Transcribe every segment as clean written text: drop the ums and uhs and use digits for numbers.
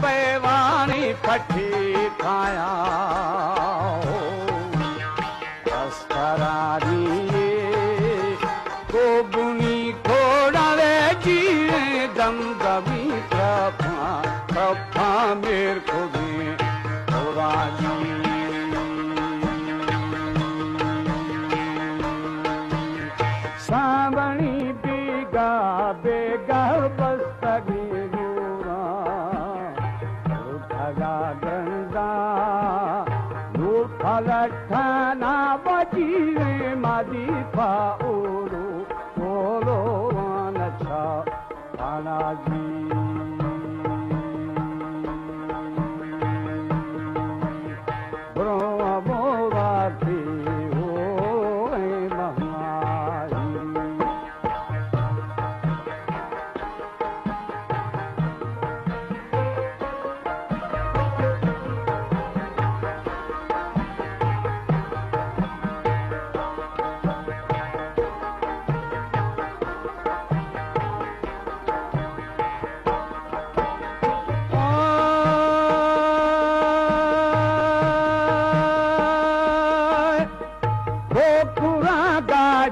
बेवानी पठी खाया को बुनी खोड़े जीरे दम दबी कफा मेर को दे राजी सावणी बेगा बेगा बस्तगी फलठना बजीरे मादी पाओरो बोलो नचा पानाजी ब्रह्म बोलाते हो महाई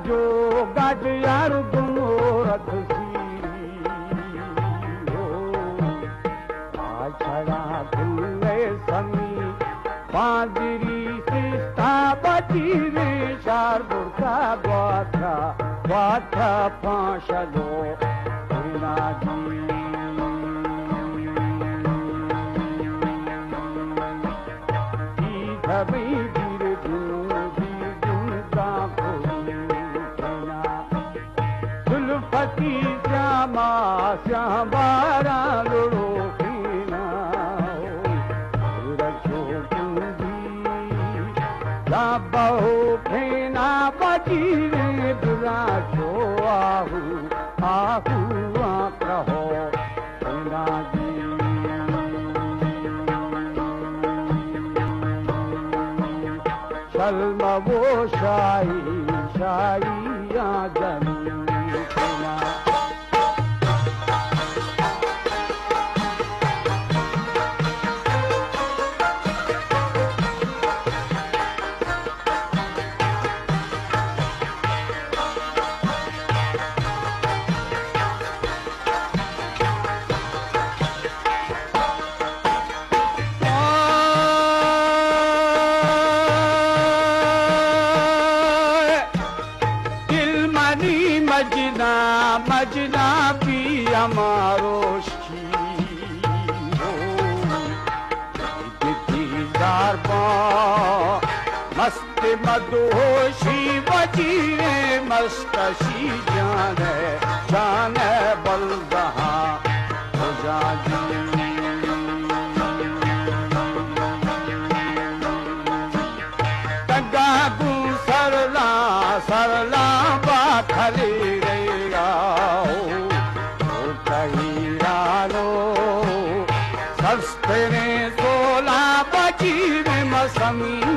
जो गज यार दुनो रथ सी हो छड़ा खुले समी पांजरी सिस्ता बची रे शार बुरका बाथा बाथा पांशलो जी धबी गिर पति श्यामा श्यामारा लुड़ो पीना रखो कुंजी लाबहो फेना बची रे दुरा छो आहू आहू आक्रहो फेना जी शल्म वो शाही शाही या जमी मजना मजना भी हमारो मस्त मदोशी बजी रे मस्तशी जाने जाने बलदहा हो जाजी तगागू सरला सरला बाखली रे आओ कही रानो सस्ते ने सोला बजी में मसमी